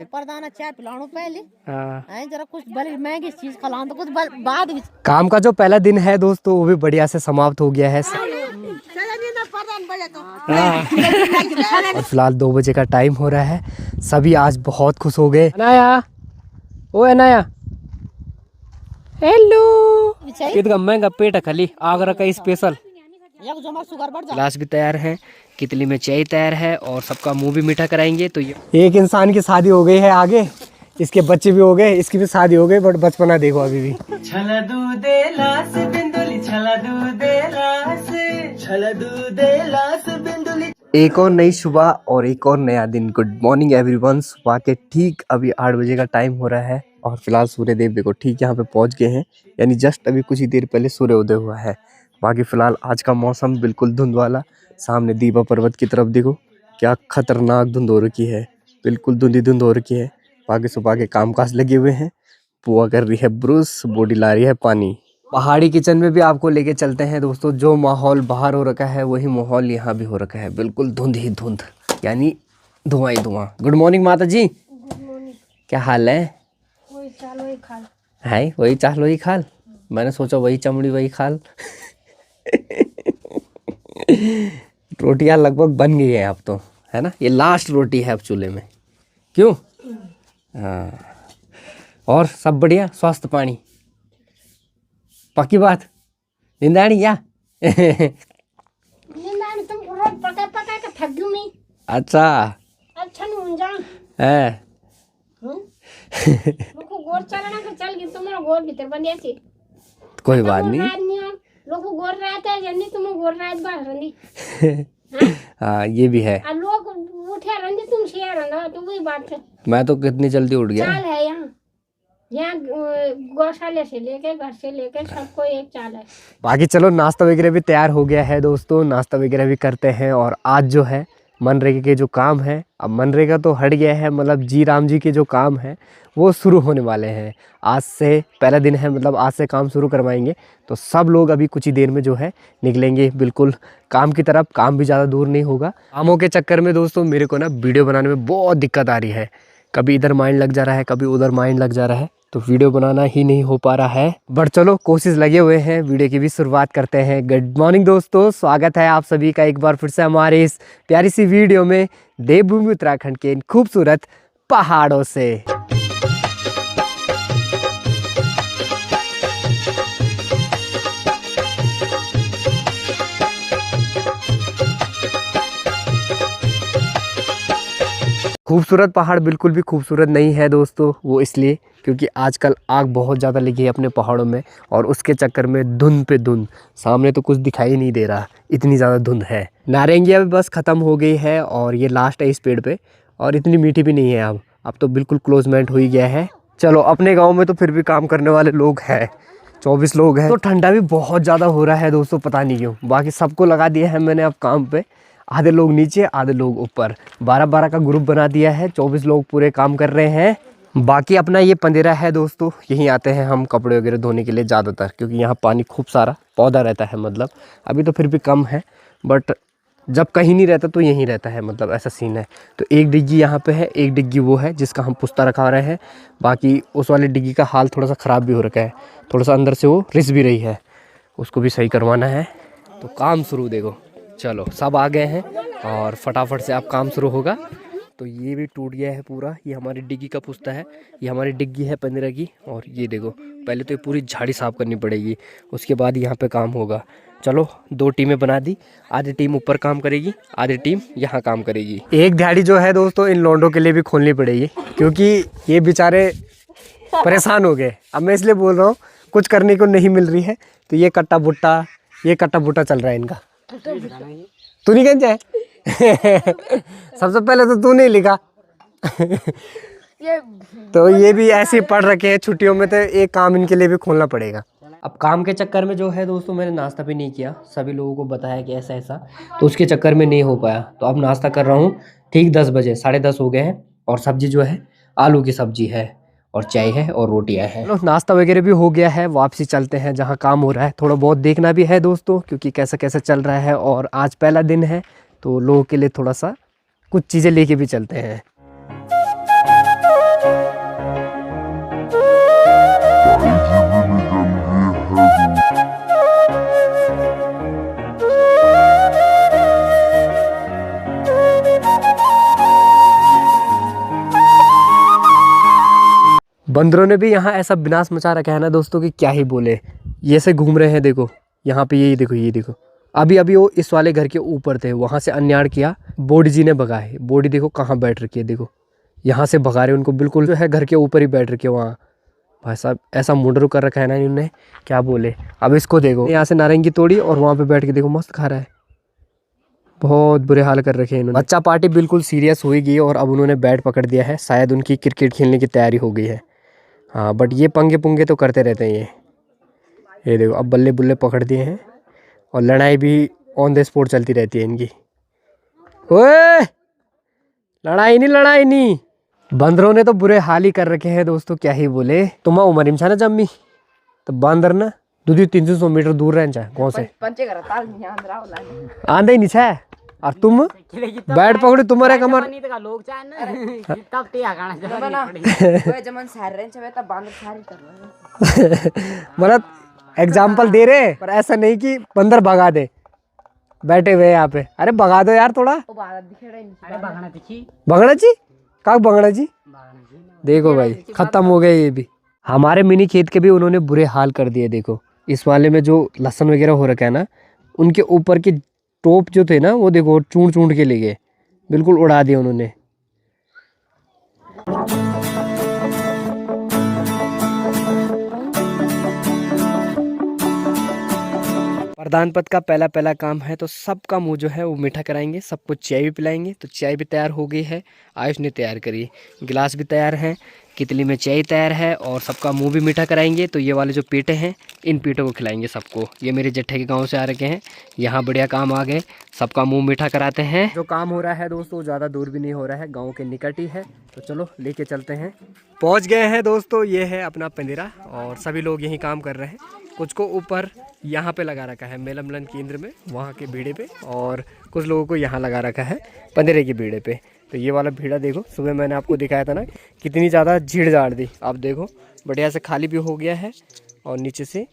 परदाना चाय पिलाऊं पहले। हाँ, जरा कुछ बड़ी महंगी चीज खिलाऊं तो कुछ बाद में। काम का जो पहला दिन है दोस्तों वो भी बढ़िया से समाप्त हो गया है। और फिलहाल 2 बजे का टाइम हो रहा है। सभी आज बहुत खुश हो गए। अनाया, ओ अनाया, हेलो। कितना महंगा पेट है खाली आगरा का स्पेशल। गिलास भी तैयार है, कितली में चाय तैयार है और सबका मुंह भी मीठा कराएंगे। तो ये एक इंसान की शादी हो गई है, आगे इसके बच्चे भी हो गए, इसकी भी शादी हो गई, बट बचपना देखो अभी भी। छला दूधे लास बिंदुली, छला दूधे लास, छला दूधे लास बिंदुली। एक और नई सुबह और एक और नया दिन। Good morning everyone. सुबह के ठीक अभी 8 बजे का टाइम हो रहा है और फिलहाल सूर्य देव देखो ठीक यहाँ पे पहुंच गए हैं, यानी जस्ट अभी कुछ ही देर पहले सूर्योदय हुआ है। बाकी फिलहाल आज का मौसम बिल्कुल धुंध वाला। सामने दीपा पर्वत की तरफ देखो क्या खतरनाक धुंध हो रखी है, बिल्कुल धुंधी धुंध हो रखी है। बाकी सुबह के कामकाज लगे हुए हैं, पुआ कर रही है ब्रुश, बॉडी ला रही है पानी। पहाड़ी किचन में भी आपको लेके चलते हैं दोस्तों। जो माहौल बाहर हो रखा है वही माहौल यहाँ भी हो रखा है, बिल्कुल धुंध ही धुंध, यानी धुआं ही धुआं। गुड मॉर्निंग माता जी। Good morning. क्या हाल है? वही चाल वही खाल है, वही चाल वही खाल। मैंने सोचा वही चमड़ी वही खाल। रोटियां लगभग बन गई है अब तो, है ना। ये लास्ट रोटी है अब चूल्हे में, क्यों? हाँ, और सब बढ़िया, स्वास्थ्य पानी पक्की बात। निंदाणी क्या? निंदाणी तुम रोज पका पका के थक गई मैं। अच्छा अच्छा नहीं जान है। लोगों गोर चलना के चल गई, तुम्हारा गोर भीतर बन जाती। कोई बात नहीं। लोगों गोर रहता है जन्नी, तुम गोर रात बाहर रंदी। हाँ ये भी है। लोग उठे रंदी, तुम शेयर रंदा, तो वही बात है। मैं तो कितनी जल्दी उठ गया। चाल है यहाँ गौशाले से लेके घर से लेके सबको एक चाल है। बाकी चलो नाश्ता वगैरह भी तैयार हो गया है दोस्तों, नाश्ता वगैरह भी करते हैं। और आज जो है मनरेगा के जो काम है, अब मनरेगा तो हट गया है, मतलब जी राम जी के जो काम है वो शुरू होने वाले हैं। आज से पहला दिन है, मतलब आज से काम शुरू करवाएंगे। तो सब लोग अभी कुछ ही देर में जो है निकलेंगे बिल्कुल काम की तरफ। काम भी ज़्यादा दूर नहीं होगा। कामों के चक्कर में दोस्तों मेरे को ना वीडियो बनाने में बहुत दिक्कत आ रही है। कभी इधर माइंड लग जा रहा है, कभी उधर माइंड लग जा रहा है, तो वीडियो बनाना ही नहीं हो पा रहा है। बट चलो कोशिश लगे हुए हैं, वीडियो की भी शुरुआत करते हैं। गुड मॉर्निंग दोस्तों, स्वागत है आप सभी का एक बार फिर से हमारे इस प्यारी सी वीडियो में देवभूमि उत्तराखंड के इन खूबसूरत पहाड़ों से। खूबसूरत पहाड़ बिल्कुल भी खूबसूरत नहीं है दोस्तों, वो इसलिए क्योंकि आजकल आग बहुत ज़्यादा लगी है अपने पहाड़ों में, और उसके चक्कर में धुंध पे धुंध, सामने तो कुछ दिखाई नहीं दे रहा, इतनी ज़्यादा धुंध है। नारंगिया भी बस ख़त्म हो गई है और ये लास्ट है इस पेड़ पे, और इतनी मीठी भी नहीं है अब तो बिल्कुल क्लोजमेंट हो ही गया है। चलो अपने गाँव में तो फिर भी काम करने वाले लोग हैं, 24 लोग हैं। तो ठंडा भी बहुत ज़्यादा हो रहा है दोस्तों, पता नहीं क्यों। बाकी सबको लगा दिया है मैंने अब काम पे, आधे लोग नीचे आधे लोग ऊपर, 12-12 का ग्रुप बना दिया है, 24 लोग पूरे काम कर रहे हैं। बाकी अपना ये पंदेरा है दोस्तों, यहीं आते हैं हम कपड़े वगैरह धोने के लिए ज़्यादातर, क्योंकि यहाँ पानी खूब सारा पौधा रहता है। मतलब अभी तो फिर भी कम है, बट जब कहीं नहीं रहता तो यहीं रहता है, मतलब ऐसा सीन है। तो एक डिग्गी यहाँ पे है, एक डिग्गी वो है जिसका हम पुस्ता रखा रहे हैं। बाकी उस वाली डिग्गी का हाल थोड़ा सा ख़राब भी हो रखा है, थोड़ा सा अंदर से वो रिस भी रही है, उसको भी सही करवाना है। तो काम शुरू देखो, चलो सब आ गए हैं और फटाफट से अब काम शुरू होगा। तो ये भी टूट गया है पूरा, ये हमारी डिग्गी का पुस्ता है, ये हमारी डिग्गी है पंद्रह की। और ये देखो पहले तो ये पूरी झाड़ी साफ करनी पड़ेगी, उसके बाद यहाँ पे काम होगा। चलो 2 टीमें बना दी, आधी टीम ऊपर काम करेगी, आधी टीम यहाँ काम करेगी। एक दिहाड़ी जो है दोस्तों इन लौंडों के लिए भी खोलनी पड़ेगी, क्योंकि ये बेचारे परेशान हो गए। अब मैं इसलिए बोल रहा हूँ, कुछ करने को नहीं मिल रही है, तो ये कट्टा बुट्टा चल रहा है इनका। तू नहीं कह जाए। सबसे पहले तो तू नहीं लिखा। तो ये भी ऐसे ही पढ़ रखे हैं छुट्टियों में, तो एक काम इनके लिए भी खोलना पड़ेगा। अब काम के चक्कर में जो है दोस्तों मैंने नाश्ता भी नहीं किया, सभी लोगों को बताया कि ऐसा ऐसा, तो उसके चक्कर में नहीं हो पाया। तो अब नाश्ता कर रहा हूँ ठीक 10 बजे, 10:30 हो गए हैं। और सब्जी जो है आलू की सब्जी है, और चाय है और रोटियां हैं। चलो नाश्ता वगैरह भी हो गया है, वापसी चलते हैं जहाँ काम हो रहा है। थोड़ा बहुत देखना भी है दोस्तों, क्योंकि कैसा कैसा चल रहा है, और आज पहला दिन है तो लोगों के लिए थोड़ा सा कुछ चीज़ें लेके भी चलते हैं। बंदरों ने भी यहाँ ऐसा विनाश मचा रखा है ना दोस्तों कि क्या ही बोले। ये से घूम रहे हैं, देखो यहाँ पे, ये देखो, ये देखो। अभी अभी वो इस वाले घर के ऊपर थे, वहाँ से अन्याड़ किया, बॉडी जी ने भगाए। बॉडी देखो कहाँ बैठ रखी है, देखो यहाँ से भगा रहे उनको, बिल्कुल जो है घर के ऊपर ही बैठ रखे वहाँ। भाई साहब ऐसा मुंडरू कर रखा है ना इन्होंने, क्या बोले। अब इसको देखो, यहाँ से नारंगी तोड़ी और वहाँ पे बैठ के देखो मस्त खा रहा है। बहुत बुरे हाल कर रखे हैं इन्होंने। बच्चा पार्टी बिल्कुल सीरियस हो गई और अब उन्होंने बैट पकड़ दिया है, शायद उनकी क्रिकेट खेलने की तैयारी हो गई है। हाँ बट ये पंगे पुंगे तो करते रहते हैं ये देखो अब बल्ले बुल्ले पकड़ दिए हैं और लड़ाई भी ऑन द स्पॉट चलती रहती है इनकी। ओए लड़ाई नहीं। बंदरों ने तो बुरे हाल ही कर रखे हैं दोस्तों, क्या ही बोले। तुम उमर इम ना जम्मी तो बंदर ना 200-300 मीटर दूर रहना चाहे गाँव से, आंदे ही नहीं छे। और तुम बैट पकड़ो तुम्हारे कमर मतलब एग्जाम्पल दे रहे, पर ऐसा नहीं कि बंदर भगा दे। बैठे हुए यहाँ पे, अरे भगा दो यार थोड़ा। भगना जी का भगना जी, देखो भाई खत्म हो गए ये भी। हमारे मिनी खेत के भी उन्होंने बुरे हाल कर दिए। देखो इस वाले में जो लहसुन वगैरह हो रखा है ना, उनके ऊपर के टोप जो थे ना वो देखो चूंड के ले गए, बिल्कुल उड़ा दिए उन्होंने। प्रधान पद का पहला काम है तो सबका मुंह जो है वो मीठा कराएंगे, सबको चाय भी पिलाएंगे। तो चाय भी तैयार हो गई है, आयुष ने तैयार करी, गिलास भी तैयार है, कितली में चाय तैयार है और सबका मुंह भी मीठा कराएंगे। तो ये वाले जो पेटे हैं इन पेटों को खिलाएंगे सबको। ये मेरे जेठे के गांव से आ रखे हैं, यहाँ बढ़िया काम आ गए, सबका मुंह मीठा कराते हैं। जो काम हो रहा है दोस्तों ज़्यादा दूर भी नहीं हो रहा है, गाँव के निकट ही है। तो चलो लेके चलते हैं। पहुँच गए हैं दोस्तों, ये है अपना पंदेरा और सभी लोग यहीं काम कर रहे हैं। कुछ को ऊपर यहाँ पे लगा रखा है मेला मिलन केंद्र में, वहाँ के भीड़े पे, और कुछ लोगों को यहाँ लगा रखा है पंदेरे के भीड़े पे। तो ये वाला भीड़ा देखो, सुबह मैंने आपको दिखाया था ना कितनी ज़्यादा झीड़ झाड़ दी। आप देखो बढ़िया से खाली भी हो गया है और नीचे से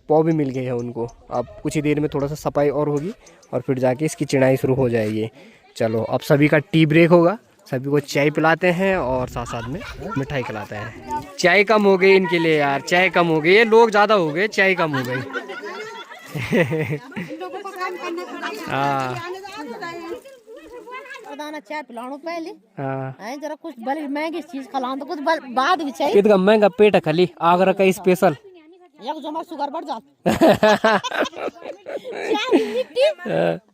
पौ भी मिल गए हैं उनको। अब कुछ ही देर में थोड़ा सा सफाई और होगी और फिर जाके इसकी चिनाई शुरू हो जाएगी। चलो अब सभी का टी ब्रेक होगा, सभी को चाय पिलाते हैं और साथ साथ में मिठाई खिलाते हैं। चाय कम हो गई इनके लिए यार, चाय कम हो गई, ये लोग ज़्यादा हो गए, चाय कम हो गई। हाँ चाय पिलाओ पहले, हाँ जरा कुछ बड़ी महंगी चीज खिलाओ तो कुछ बाद भी चाहिए। कितना महंगा पेट है खाली आगरा का स्पेशल, जो शुगर बढ़ जाता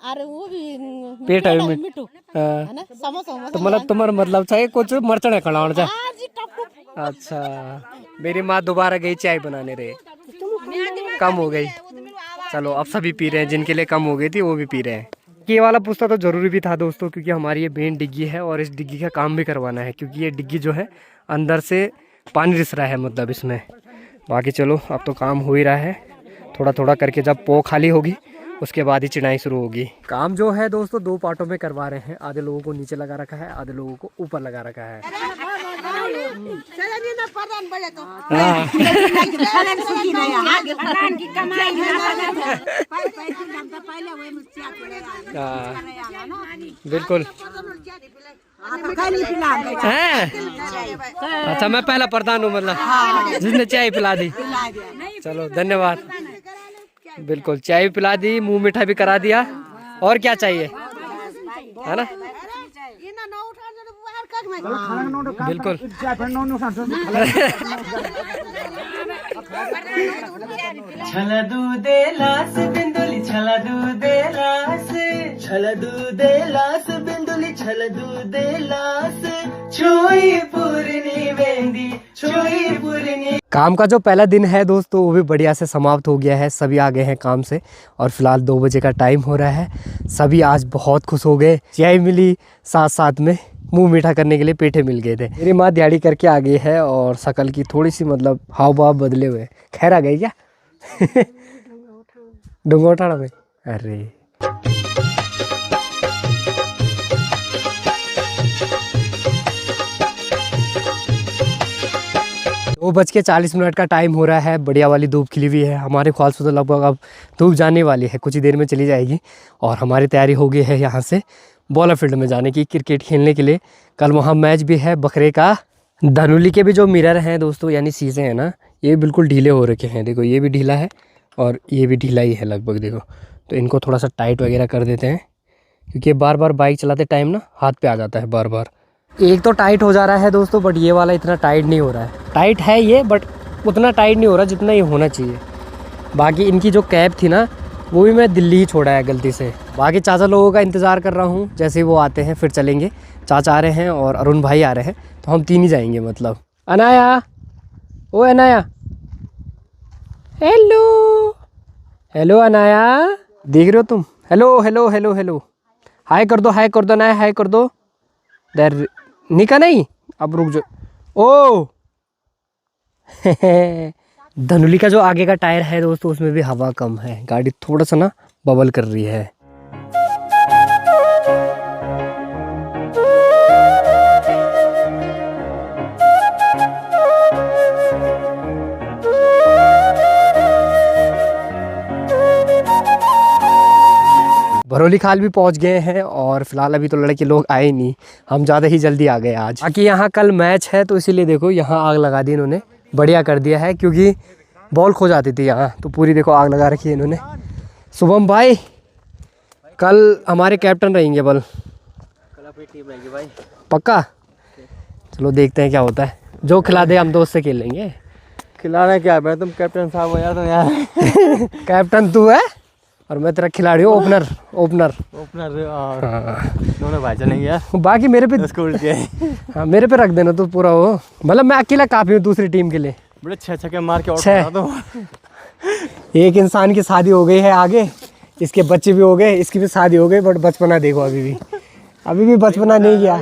अरे वो भी पेट है मिट्टू। तो मतलब तुम्हारा मतलब चाहिए कुछ मरचने खिलाओ जा। अच्छा मेरी माँ दोबारा गई चाय बनाने रे, कम हो गई। चलो अब सभी पी रहे हैं, जिनके लिए कम हो गई थी वो भी पी रहे हैं। ये वाला पूछता तो जरूरी भी था दोस्तों, क्योंकि हमारी ये मेन डिग्गी है और इस डिग्गी का काम भी करवाना है, क्योंकि ये डिग्गी जो है अंदर से पानी रिस रहा है मतलब इसमें। बाकी चलो अब तो काम हो ही रहा है, थोड़ा थोड़ा करके जब पो खाली होगी उसके बाद ही चिनाई शुरू होगी। काम जो है दोस्तों 2 पार्टों में करवा रहे हैं, आधे लोगों को नीचे लगा रखा है, आधे लोगों को ऊपर लगा रखा है। बिल्कुल अच्छा मैं पहला प्रधान हूँ मतलब जिसने चाय पिला दी। चलो धन्यवाद। बिल्कुल चाय भी पिला दी, मुंह मीठा भी करा दिया, और क्या चाहिए है ना। बिल्कुल छला दूधे लास बिंदुली छला दूधे लास छला दूधे लास बिंदुली छला दूधे लास छोई पूरनी वेंदी छोई पूरनी। काम का जो पहला दिन है दोस्तों वो भी बढ़िया से समाप्त हो गया है, सभी आ गए हैं काम से और फिलहाल 2 बजे का टाइम हो रहा है। सभी आज बहुत खुश हो गए, चाय मिली, साथ साथ में मुंह मीठा करने के लिए पेठे मिल गए थे। मेरी माँ दिहाड़ी करके आ गई है और शकल की थोड़ी सी मतलब हाव भाव बदले हुए। खैर आ गई क्या डूंगा उठाना में। अरे 2:40 का टाइम हो रहा है, बढ़िया वाली धूप खिली हुई है। हमारे ख्याल से तो लगभग अब धूप जाने वाली है, कुछ ही देर में चली जाएगी और हमारी तैयारी हो गई है यहाँ से बॉलर फील्ड में जाने की क्रिकेट खेलने के लिए। कल वहाँ मैच भी है बकरे का धनुली के भी जो मिरर हैं दोस्तों, यानी शीशे हैं ना, ये बिल्कुल ढीले हो रखे हैं। देखो ये भी ढीला है और ये भी ढीला ही है लगभग। देखो तो इनको थोड़ा सा टाइट वगैरह कर देते हैं, क्योंकि बार बार बाइक चलाते टाइम ना हाथ पे आ जाता है बार बार। एक तो टाइट हो जा रहा है दोस्तों, बट ये वाला इतना टाइट नहीं हो रहा है। टाइट है ये, बट उतना टाइट नहीं हो रहा जितना ये होना चाहिए। बाकी इनकी जो कैब थी ना, वो भी मैं दिल्ली ही छोड़ा है गलती से। बाकी चाचा लोगों का इंतज़ार कर रहा हूँ, जैसे ही वो आते हैं फिर चलेंगे। चाचा आ रहे हैं और अरुण भाई आ रहे हैं, तो हम 3 ही जाएंगे मतलब। अनाया, ओ अनाया, हेलो हेलो अनाया, देख रहे हो तुम? हेलो हेलो हेलो हेलो, हाय कर दो, हाय कर दो, अनाया हाय कर दो। देर निका नहीं, अब रुक जाओ। ओ धनुली का जो आगे का टायर है दोस्तों, उसमें भी हवा कम है। गाड़ी थोड़ा सा ना बबल कर रही है। भरोली खाल भी पहुंच गए हैं और फिलहाल अभी तो लड़के लोग आए नहीं, हम ज़्यादा ही जल्दी आ गए आज। बाकी यहाँ कल मैच है तो इसीलिए देखो यहाँ आग लगा दी इन्होंने, बढ़िया कर दिया है, क्योंकि बॉल खो जाती थी यहाँ, तो पूरी देखो आग लगा रखी है इन्होंने। शुभम भाई कल हमारे कैप्टन रहेंगे, बल कल अपनी टीम रहेगी भाई, पक्का। चलो देखते हैं क्या होता है, जो खिला दे हम दोस्त से खेल लेंगे। खिलाना क्या है, तुम कैप्टन साहब हो यार, तुम यार कैप्टन तू है और मैं तेरा खिलाड़ी हूँ, ओपनर ओपनर दोनों भाई चलेंगे यार। बाकी मेरे पे स्कूल के हाँ मेरे पे रख देना तू पूरा हो, मतलब मैं अकेला काफ़ी हूँ दूसरी टीम के लिए। बड़े 6 छक्के मार के छह। एक इंसान की शादी हो गई है आगे, इसके बच्चे भी हो गए, इसकी भी शादी हो गई, बट बचपना देखो अभी भी बचपना नहीं गया।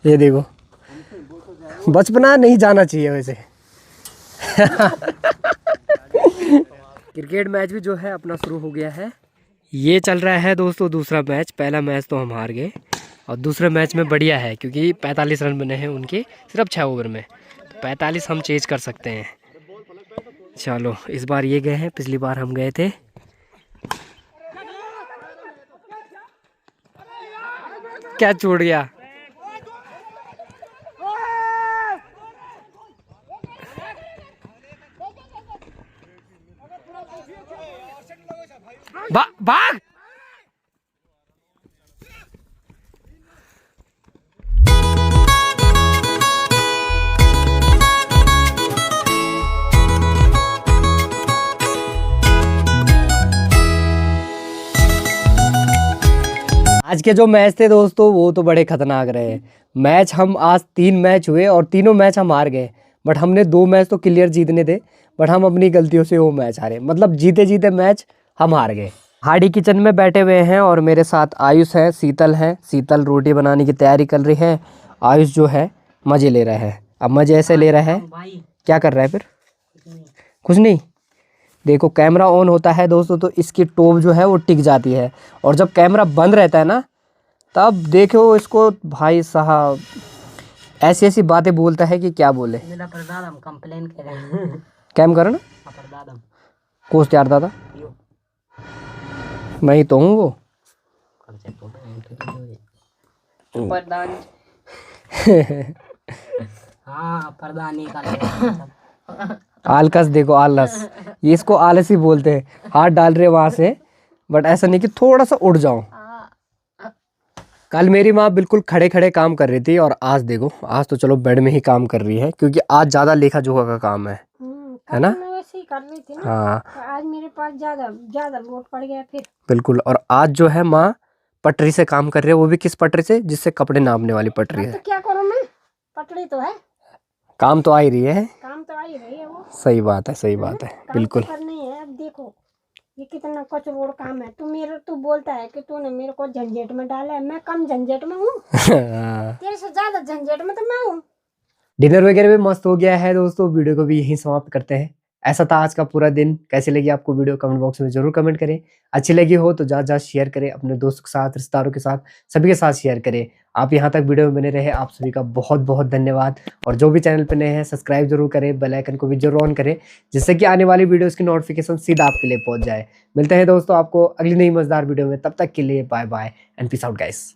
ये देखो बचपना नहीं जाना चाहिए वैसे। क्रिकेट मैच भी जो है अपना शुरू हो गया है। ये चल रहा है दोस्तों दूसरा मैच। पहला मैच तो हम हार गए और दूसरे मैच में बढ़िया है, क्योंकि 45 रन बने हैं उनके सिर्फ 6 ओवर में। 45 हम चेज कर सकते हैं। चलो इस बार ये गए हैं, पिछली बार हम गए थे। क्या छूट गया? भाग। आज के जो मैच थे दोस्तों वो तो बड़े खतरनाक रहे। मैच हम आज 3 मैच हुए और तीनों मैच हम हार गए, बट हमने 2 मैच तो क्लियर जीतने थे, बट हम अपनी गलतियों से वो मैच हारे। मतलब जीते जीते मैच हम हार गए। हाड़ी किचन में बैठे हुए हैं और मेरे साथ आयुष है, शीतल है। शीतल रोटी बनाने की तैयारी कर रही है, आयुष जो है मज़े ले रहा है। अब मज़े ऐसे ले रहा है, क्या कर रहा है फिर? कुछ नहीं। देखो कैमरा ऑन होता है दोस्तों तो इसकी टोप जो है वो टिक जाती है, और जब कैमरा बंद रहता है ना तब देखो इसको भाई साहब ऐसी ऐसी बातें बोलता है कि क्या बोले। कंप्लेन करें कैम करो ना कोस तैयार दादा, मैं ही तो हूँ वो। हाँ प्रधानी का आलकस देखो, आलस, ये इसको आलस ही बोलते हैं। हाथ डाल रहे वहां से, बट ऐसा नहीं कि थोड़ा सा उड़ जाऊं। कल मेरी माँ बिल्कुल खड़े खड़े काम कर रही थी और आज देखो, आज तो चलो बेड में ही काम कर रही है, क्योंकि आज ज्यादा लेखा जोखा का काम है ना? मैं वैसे ही कर रही थी ना। हाँ तो आज मेरे पास ज्यादा लोड पड़ गया फिर। बिल्कुल। और आज जो है माँ पटरी से काम कर रही है, वो भी किस पटरी से? जिससे कपड़े नापने वाली पटरी है। तो क्या करूँ मैं, पटड़ी तो है, काम तो आ ही रही है। काम तो आ ही रही है वो। सही बात है, सही बात है, बिल्कुल। करनी है। अब देखो ये कितना कचरोड़ काम है। तू बोलता है कि तूने मेरे को झंझट में डाला है, मैं कम झंझट में हूँ? तेरे से ज्यादा झंझट में तो मैं हूँ। डिनर वगैरह भी मस्त हो गया है दोस्तों। वीडियो को भी यहीं समाप्त करते हैं। ऐसा था आज का पूरा दिन। कैसी लगी आपको वीडियो कमेंट बॉक्स में जरूर कमेंट करें। अच्छी लगी हो तो ज़्यादा शेयर करें, अपने दोस्तों के साथ, रिश्तेदारों के साथ, सभी के साथ शेयर करें। आप यहाँ तक वीडियो में बने रहे, आप सभी का बहुत बहुत धन्यवाद। और जो भी चैनल पर नए हैं सब्सक्राइब जरूर करें, बेल आइकन को भी जरूर ऑन करें, जिससे कि आने वाली वीडियोस की नोटिफिकेशन सीधा आपके लिए पहुंच जाए। मिलते हैं दोस्तों आपको अगली नई मजेदार वीडियो में, तब तक के लिए bye bye and peace out guys.